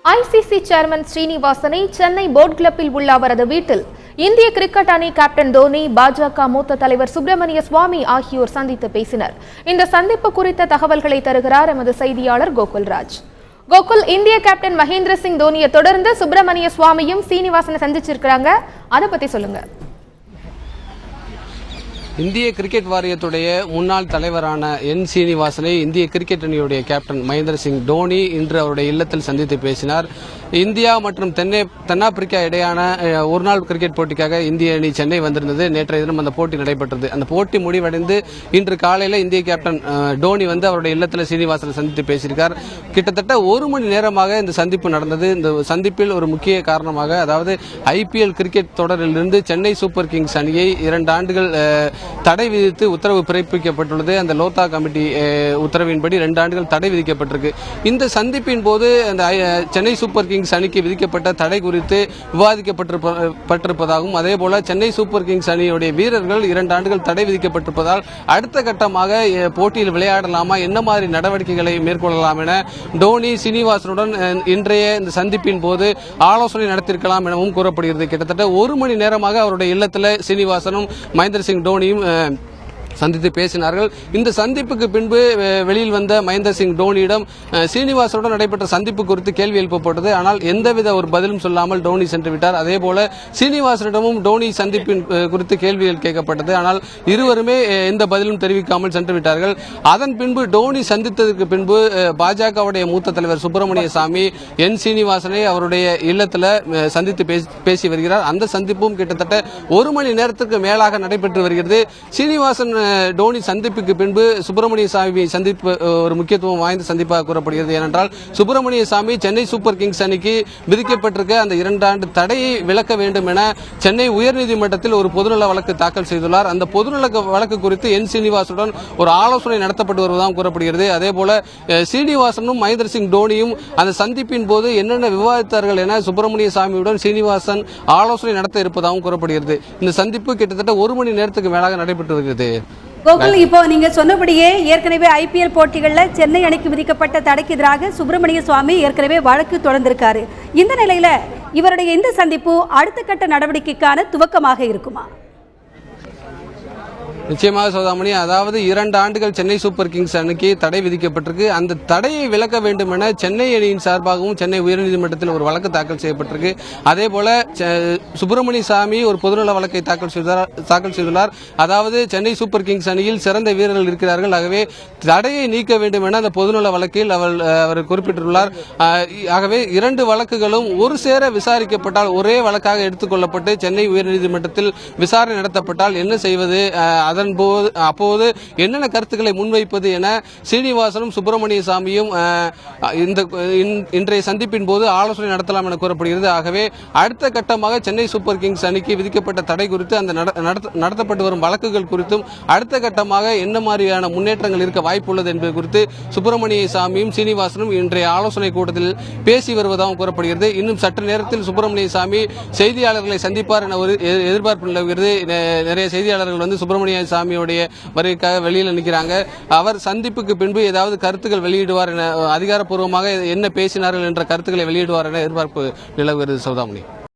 ICC chairman ஸ்ரீனிவாசனை Chennai boat கிளப்பில் உள்ள அவரது வீட்டில் இந்திய கிரிக்கெட் அணி கேப்டன் தோனி, பாஜக மூத்த தலைவர் சுப்பிரமணிய சுவாமி ஆகியோர் சந்தித்து பேசினர். இந்த சந்திப்பு குறித்த தகவல்களை தருகிறார் எமது செய்தியாளர் கோகுல்ராஜ். கோகுல், இந்திய கேப்டன் மகேந்திர சிங் தோனியை தொடர்ந்து சுப்பிரமணிய சுவாமியும் சீனிவாசனை சந்திச்சிருக்கிறாங்க, அதை பத்தி சொல்லுங்க. இந்திய கிரிக்கெட் வாரியத்துடைய முன்னாள் தலைவரான என் சீனிவாசனை இந்திய கிரிக்கெட் அணியுடைய கேப்டன் மகேந்திர சிங் தோனி இன்று அவருடைய இல்லத்தில் சந்தித்து பேசினார். இந்தியா மற்றும் தென்னாப்பிரிக்கா இடையான ஒருநாள் கிரிக்கெட் போட்டிக்காக இந்திய அணி சென்னை வந்திருந்தது. நேற்றைய தினம் அந்த போட்டி நடைபெற்றது. அந்த போட்டி முடிவடைந்து இன்று காலையில் இந்திய கேப்டன் தோனி அவருடைய இல்லத்தில் சீனிவாசனை சந்தித்து பேசியிருக்கார். கிட்டத்தட்ட ஒரு மணி நேரமாக இந்த சந்திப்பு நடந்தது. இந்த சந்திப்பில் ஒரு முக்கிய காரணமாக, அதாவது ஐபிஎல் கிரிக்கெட் தொடரிலிருந்து சென்னை சூப்பர் கிங்ஸ் அணியை 2 ஆண்டுகள் தடை விதித்து உத்தரவு பிறப்பிக்கப்பட்டுள்ளது. அந்த லோத்தா கமிட்டி உத்தரவின்படி 2 ஆண்டுகள் தடை விதிக்கப்பட்டிருக்கு. இந்த சந்திப்பின் போது அந்த சென்னை சூப்பர் கிங்ஸ் அணிக்கு விதிக்கப்பட்ட தடை குறித்து விவாதிக்கப்பட்டிருப்பதாகவும், அதே போல சென்னை சூப்பர் கிங்ஸ் அணியுடைய வீரர்கள் 2 ஆண்டுகள் தடை விதிக்கப்பட்டிருப்பதால் அடுத்த கட்டமாக போட்டியில் விளையாடலாமா, என்ன மாதிரி நடவடிக்கைகளை மேற்கொள்ளலாம் என தோனி சீனிவாசனுடன் இன்றைய இந்த சந்திப்பின் போது ஆலோசனை நடத்தியிருக்கலாம் எனவும் கூறப்படுகிறது. கிட்டத்தட்ட ஒரு மணி நேரமாக அவருடைய இல்லத்தில் சீனிவாசனும் மகேந்திர சிங் தோனியும் சந்தித்து பேசினார்கள். இந்த சந்திப்புக்கு பின்பு வெளியில் வந்த மகேந்திர சிங் தோனியிடம் சீனிவாசனுடன் நடைபெற்ற சந்திப்பு குறித்து கேள்வி எழுப்பப்பட்டது. ஆனால் எந்தவித ஒரு பதிலும் சொல்லாமல் தோனி சென்று விட்டார். அதே போல சீனிவாசனிடமும் தோனி சந்திப்பின் குறித்து கேள்விகள் கேட்கப்பட்டது. ஆனால் இருவருமே எந்த பதிலும் தெரிவிக்காமல் சென்று விட்டார்கள். அதன் பின்பு தோனி சந்தித்ததற்கு பின்பு பாஜகவுடைய மூத்த தலைவர் சுப்பிரமணிய சாமி என் சீனிவாசனை அவருடைய இல்லத்தில் சந்தித்து பேசி வருகிறார். அந்த சந்திப்பும் கிட்டத்தட்ட ஒரு மணி நேரத்துக்கு மேலாக நடைபெற்று வருகிறது. சீனிவாசன் தோனி சந்திப்புக்கு பின்பு சுப்பிரமணிய சாமி சந்திப்பு ஒரு முக்கியத்துவம் வாய்ந்த சந்திப்பாக கூறப்படுகிறது. ஏனென்றால் சுப்பிரமணிய சாமி சென்னை சூப்பர் கிங்ஸ் அணிக்கு விதிக்கப்பட்டிருக்க அந்த 2 ஆண்டு தடையை விலக்க வேண்டும் என சென்னை உயர்நீதிமன்றத்தில் ஒரு பொதுநல வழக்கு தாக்கல் செய்துள்ளார். அந்த பொதுநல வழக்கு குறித்து என் சீனிவாசனுடன் ஒரு ஆலோசனை நடத்தப்பட்டு வருவதாக கூறப்படுகிறது. அதே போல சீனிவாசனும் மகேந்திர சிங் தோனியும் அந்த சந்திப்பின் போது என்னென்ன விவாதித்தார்கள் என சுப்பிரமணிய சாமியுடன் சீனிவாசன் ஆலோசனை நடத்த இருப்பதாகவும் கூறப்படுகிறது. இந்த சந்திப்பு கிட்டத்தட்ட ஒரு மணி நேரத்துக்கு மேலாக நடைபெற்று வருகிறது. கோகுல், இப்போ நீங்க சொன்னபடியே ஏற்கனவே ஐபிஎல் போட்டிகளில் சென்னை அணிக்கு விதிக்கப்பட்ட தடைக்கு எதிராக சுப்பிரமணிய சுவாமி ஏற்கனவே வழக்கு தொடர்ந்திருக்காரு. இந்த நிலையில இவருடைய இந்த சந்திப்பு அடுத்த கட்ட நடவடிக்கைக்கான துவக்கமாக இருக்குமா? நிச்சயமாக சோதாமணி, அதாவது 2 ஆண்டுகள் சென்னை சூப்பர் கிங்ஸ் அணிக்கு தடை விதிக்கப்பட்டிருக்கு. அந்த தடையை விலக்க வேண்டும் என சென்னை அணியின் சார்பாகவும் சென்னை உயர்நீதிமன்றத்தில் ஒரு வழக்கு தாக்கல் செய்யப்பட்டிருக்கு. அதே போல சுப்பிரமணிய சாமி ஒரு பொதுநல வழக்கை தாக்கல் செய்துள்ளார். அதாவது சென்னை சூப்பர் கிங்ஸ் அணியில் சிறந்த வீரர்கள் இருக்கிறார்கள், ஆகவே தடையை நீக்க வேண்டும் என அந்த பொதுநல வழக்கில் அவர் குறிப்பிட்டுள்ளார். ஆகவே 2 வழக்குகளும் ஒரு சேர விசாரிக்கப்பட்டால், ஒரே வழக்காக எடுத்துக்கொள்ளப்பட்டு சென்னை உயர்நீதிமன்றத்தில் விசாரணை நடத்தப்பட்டால் என்ன செய்வது, அப்போது என்னென்ன கருத்துக்களை முன்வைப்பது என சீனிவாசனும் சுப்பிரமணிய சாமியும் இன்றைய சந்திப்பின் போது ஆலோசனை நடத்தலாம் என கூறப்படுகிறது. ஆகவே அடுத்த கட்டமாக சென்னை சூப்பர் கிங்ஸ் அணிக்கு விதிக்கப்பட்ட தடை குறித்து, அந்த நடத்தப்பட்டு வரும் வழக்குகள் குறித்தும் அடுத்த கட்டமாக என்ன மாதிரியான முன்னேற்றங்கள் இருக்க வாய்ப்புள்ளது என்பது குறித்து சுப்பிரமணிய சாமியும் சீனிவாசனும் இன்றைய ஆலோசனை கூட்டத்தில் பேசி வருவதாகவும் கூறப்படுகிறது. இன்னும் சற்று நேரத்தில் சுப்பிரமணிய சாமி செய்தியாளர்களை சந்திப்பார் என ஒரு எதிர்பார்ப்பு நிலவுகிறது. நிறைய செய்தியாளர்கள் சுப்பிரமணிய சாமியுடைய வருகைக்காக வெளியில் நிற்கிறாங்க. அவர் சந்திப்புக்கு பின்பு ஏதாவது கருத்துக்கள் வெளியிடுவார் என, அதிகாரப்பூர்வமாக என்ன பேசினார்கள் என்ற கருத்துக்களை வெளியிடுவார் என எதிர்பார்ப்பு நிலவுகிறது. சௌதாமணி.